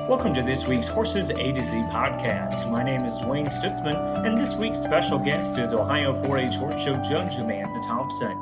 Welcome to this week's Horses A to Z podcast. My name is Dwayne Stutzman, and this week's special guest is Ohio 4-H Horse Show Judge Amanda Thompson.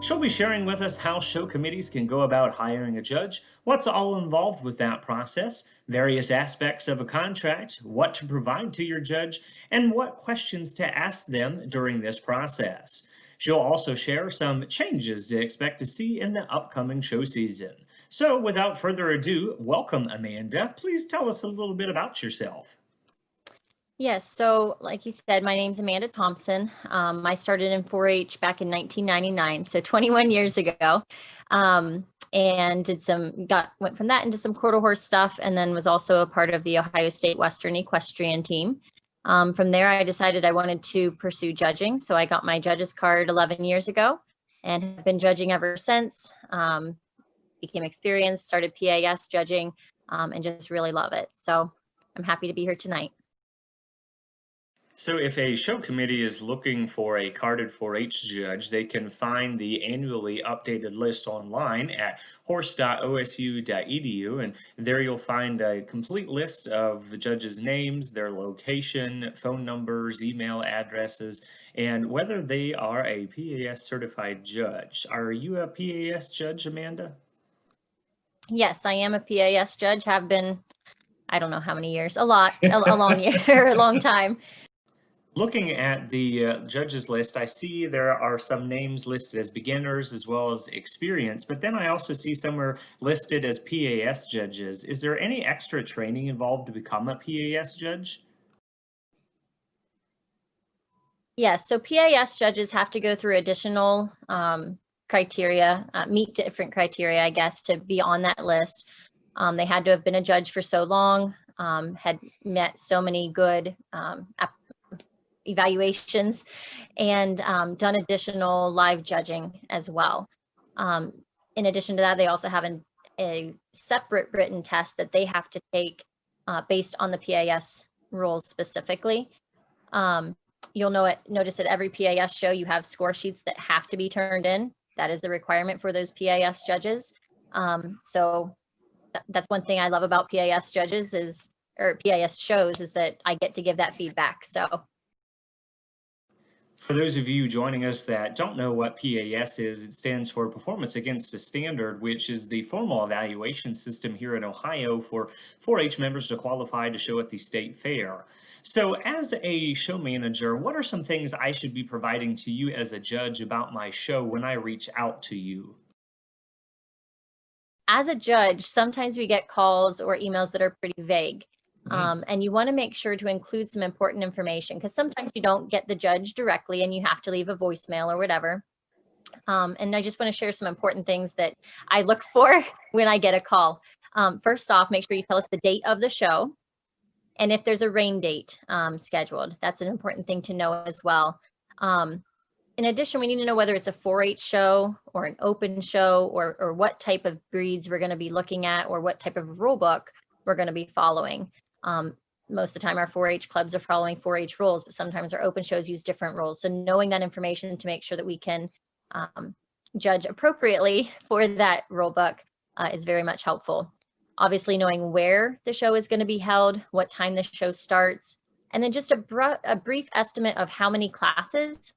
She'll be sharing with us how show committees can go about hiring a judge, what's all involved with that process, various aspects of a contract, what to provide to your judge, and what questions to ask them during this process. She'll also share some changes to expect to see in the upcoming show season. So, without further ado, welcome, Amanda. Please tell us a little bit about yourself. Yes, so like you said, my name's Amanda Thompson. I started in 4-H back in 1999, so 21 years ago, and went from that into some quarter horse stuff, and then was also a part of the Ohio State Western Equestrian team. From there, I decided I wanted to pursue judging, so I got my judge's card 11 years ago, and have been judging ever since. Became experienced, started PAS judging, and just really love it. So I'm happy to be here tonight. So, if a show committee is looking for a carded 4-H judge, they can find the annually updated list online at horse.osu.edu, and there you'll find a complete list of the judges' names, their location, phone numbers, email addresses, and whether they are a PAS certified judge. Are you a PAS judge, Amanda? Yes, I am a PAS judge, have been, I don't know how many years, a long time. Looking at the judges list, I see there are some names listed as beginners as well as experienced, but then I also see some are listed as PAS judges. Is there any extra training involved to become a PAS judge? Yes, so PAS judges have to go through additional criteria, meet different criteria, I guess, to be on that list. They had to have been a judge for so long, had met so many good evaluations, and done additional live judging as well. In addition to that, they also have a separate written test that they have to take based on the PAS rules specifically. You'll notice at every PAS show you have score sheets that have to be turned in. That is the requirement for those PAS judges. So that's one thing I love about PAS judges or PAS shows is that I get to give that feedback. So for those of you joining us that don't know what PAS is, it stands for Performance Against a Standard, which is the formal evaluation system here in Ohio for 4-H members to qualify to show at the state fair. So as a show manager, what are some things I should be providing to you as a judge about my show when I reach out to you? as a judge, sometimes we get calls or emails that are pretty vague. And you want to make sure to include some important information because sometimes you don't get the judge directly and you have to leave a voicemail or whatever. And I just want to share some important things that I look for when I get a call. First off, make sure you tell us the date of the show and if there's a rain date scheduled. That's an important thing to know as well. In addition, we need to know whether it's a 4-H show or an open show or what type of breeds we're going to be looking at or what type of rule book we're going to be following. Most of the time our 4-H clubs are following 4-H rules, but sometimes our open shows use different rules. So knowing that information to make sure that we can judge appropriately for that rule book is very much helpful. Obviously knowing where the show is going to be held, what time the show starts, and then just a brief estimate of how many classes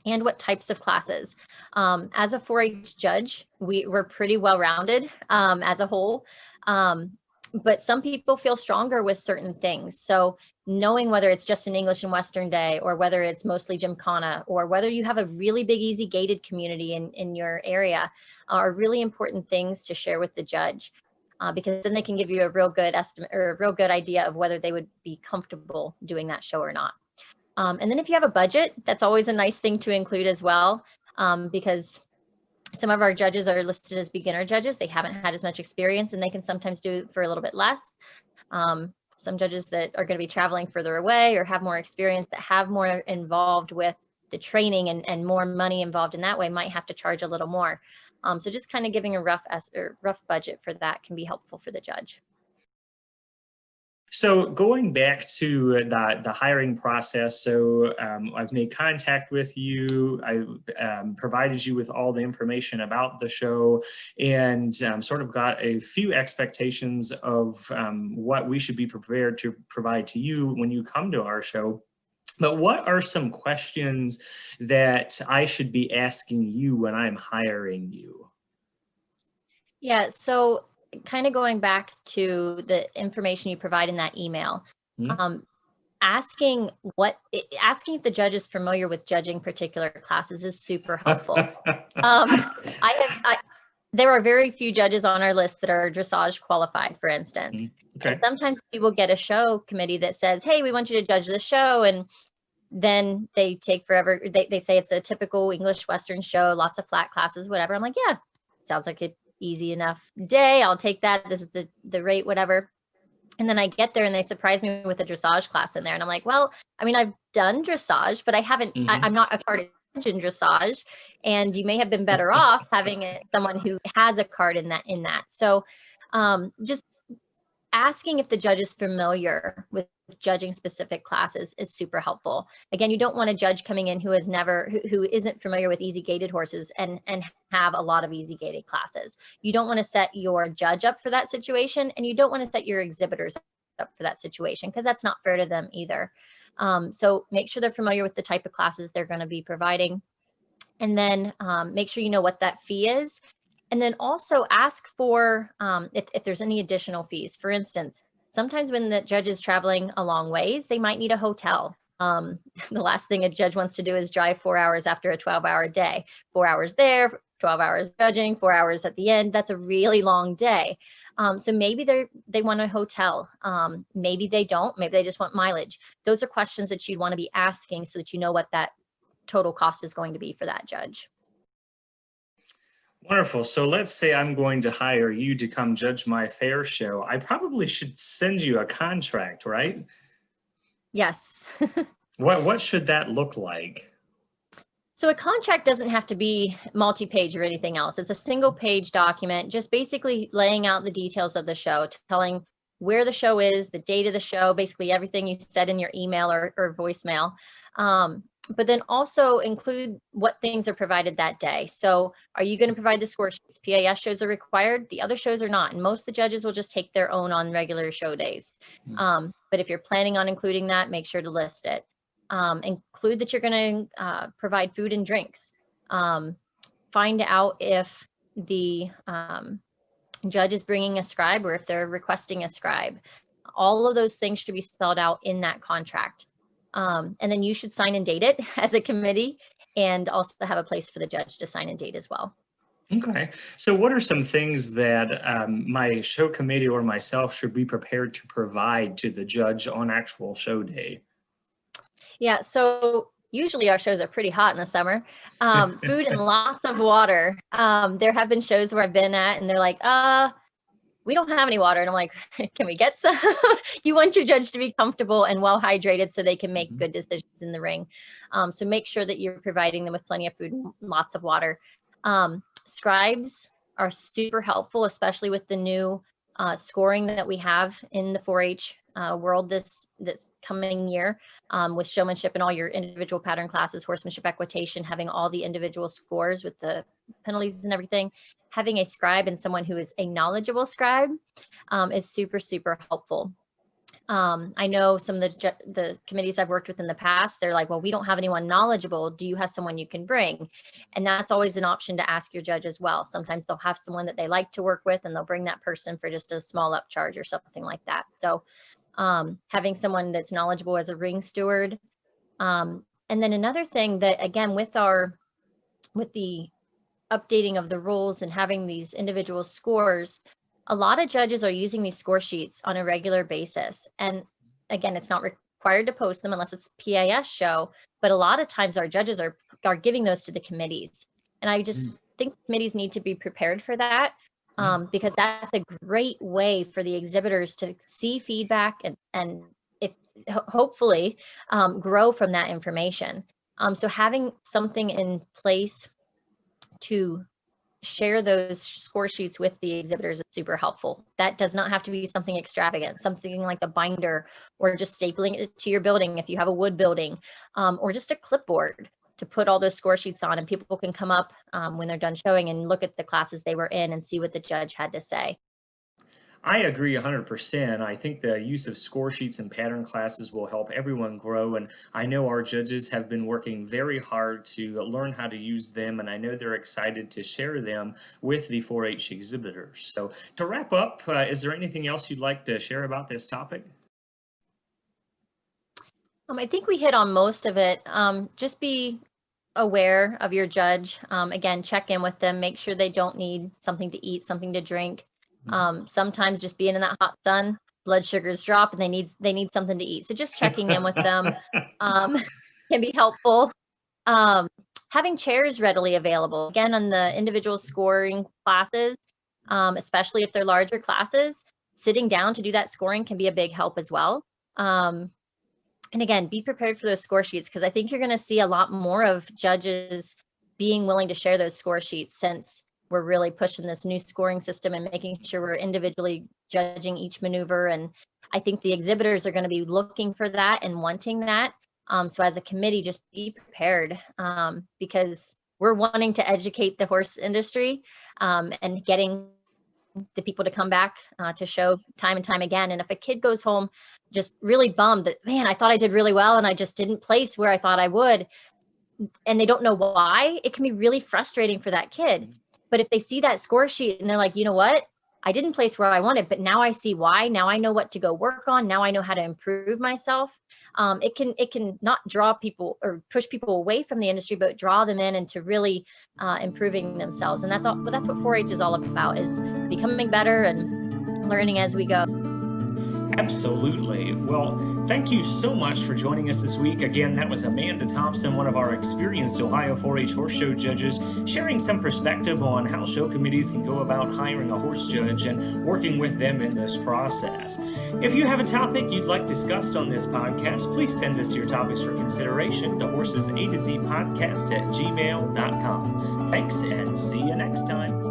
and what types of classes. As a 4-H judge, we're pretty well-rounded as a whole. But some people feel stronger with certain things. So knowing whether it's just an English and Western day or whether it's mostly Gymkhana or whether you have a really big, easy gated community in your area are really important things to share with the judge because then they can give you a real good estimate or a real good idea of whether they would be comfortable doing that show or not. And then if you have a budget, that's always a nice thing to include as well because some of our judges are listed as beginner judges. They haven't had as much experience and they can sometimes do it for a little bit less. Some judges that are going to be traveling further away or have more experience that have more involved with the training and more money involved in that way might have to charge a little more. So just kind of giving a rough budget for that can be helpful for the judge. So going back to the hiring process, so I've made contact with you, I've provided you with all the information about the show, and sort of got a few expectations of what we should be prepared to provide to you when you come to our show. But what are some questions that I should be asking you when I'm hiring you? Yeah, so kind of going back to the information you provide in that email, Hmm? um, asking if the judge is familiar with judging particular classes is super helpful. There are very few judges on our list that are dressage qualified, for instance. And Okay. sometimes we will get a show committee that says, hey, we want you to judge this show. And then they take forever. They say it's a typical English Western show, lots of flat classes, whatever. I'm like, yeah, sounds like an easy enough day. I'll take that. This is the rate, whatever. And then I get there and they surprise me with a dressage class in there. And I'm like, well, I mean, I've done dressage, but I haven't, I'm not a card in dressage. And you may have been better off having someone who has a card in that. So just asking if the judge is familiar with judging specific classes is super helpful. Again, you don't want a judge coming in who isn't familiar with easy gated horses and have a lot of easy gated classes. You don't want to set your judge up for that situation, and you don't want to set your exhibitors up for that situation, because that's not fair to them either. So make sure they're familiar with the type of classes they're going to be providing, and then make sure you know what that fee is. And then also ask for if there's any additional fees. For instance, sometimes when the judge is traveling a long ways, they might need a hotel. The last thing a judge wants to do is drive 4 hours after a 12-hour day. 4 hours there, 12 hours judging, 4 hours at the end. That's a really long day. So maybe they want a hotel. Maybe they don't. Maybe they just want mileage. Those are questions that you'd want to be asking so that you know what that total cost is going to be for that judge. Wonderful. So let's say I'm going to hire you to come judge my fair show. I probably should send you a contract, right? Yes. What should that look like? So a contract doesn't have to be multi-page or anything else. It's a single page document, just basically laying out the details of the show, telling where the show is, the date of the show, basically everything you said in your email or voicemail. But then also include what things are provided that day. So are you going to provide the score sheets? PAS shows are required. The other shows are not. And most of the judges will just take their own on regular show days. But if you're planning on including that, make sure to list it. Include that you're going to provide food and drinks. Find out if the judge is bringing a scribe or if they're requesting a scribe. All of those things should be spelled out in that contract. And then you should sign and date it as a committee, and also have a place for the judge to sign and date as well. Okay. So what are some things that my show committee or myself should be prepared to provide to the judge on actual show day? Yeah, so usually our shows are pretty hot in the summer. Food and lots of water. There have been shows where I've been at and they're like, we don't have any water. And I'm like, can we get some? You want your judge to be comfortable and well hydrated so they can make good decisions in the ring. So make sure that you're providing them with plenty of food and lots of water. Scribes are super helpful, especially with the new scoring that we have in the 4-H world this coming year, with showmanship and all your individual pattern classes, horsemanship, equitation, having all the individual scores with the penalties and everything. Having a scribe and someone who is a knowledgeable scribe is super, super helpful. I know some of the committees I've worked with in the past, they're like, well, we don't have anyone knowledgeable. Do you have someone you can bring? And that's always an option to ask your judge as well. Sometimes they'll have someone that they like to work with and they'll bring that person for just a small upcharge or something like that. So having someone that's knowledgeable as a ring steward. And then another thing that, again, with the updating of the rules and having these individual scores, a lot of judges are using these score sheets on a regular basis. And again, it's not required to post them unless it's PAS show, but a lot of times our judges are giving those to the committees. And I just think committees need to be prepared for that, because that's a great way for the exhibitors to see feedback and hopefully grow from that information. So having something in place to share those score sheets with the exhibitors is super helpful. That does not have to be something extravagant, something like a binder or just stapling it to your building if you have a wood building, or just a clipboard to put all those score sheets on, and people can come up when they're done showing and look at the classes they were in and see what the judge had to say. I agree 100%. I think the use of score sheets and pattern classes will help everyone grow. And I know our judges have been working very hard to learn how to use them. And I know they're excited to share them with the 4-H exhibitors. So to wrap up, is there anything else you'd like to share about this topic? I think we hit on most of it. Just be aware of your judge. Again, check in with them, make sure they don't need something to eat, something to drink. Sometimes just being in that hot sun, blood sugars drop and they need something to eat. So just checking in with them can be helpful. Having chairs readily available. Again, on the individual scoring classes, especially if they're larger classes, sitting down to do that scoring can be a big help as well. And again, be prepared for those score sheets, because I think you're going to see a lot more of judges being willing to share those score sheets, since we're really pushing this new scoring system and making sure we're individually judging each maneuver. And I think the exhibitors are going to be looking for that and wanting that. So as a committee, just be prepared, because we're wanting to educate the horse industry and getting the people to come back to show time and time again. And if a kid goes home just really bummed that, man, I thought I did really well and I just didn't place where I thought I would, and they don't know why, it can be really frustrating for that kid. But if they see that score sheet and they're like, you know what, I didn't place where I wanted, but now I see why. Now I know what to go work on. Now I know how to improve myself. It can not draw people or push people away from the industry, but draw them in into really improving themselves. And that's what 4-H is all about, is becoming better and learning as we go. Absolutely. Well, thank you so much for joining us this week. Again, that was Amanda Thompson, one of our experienced Ohio 4-H horse show judges, sharing some perspective on how show committees can go about hiring a horse judge and working with them in this process. If you have a topic you'd like discussed on this podcast, please send us your topics for consideration to horsesatozpodcast@gmail.com. Thanks, and see you next time.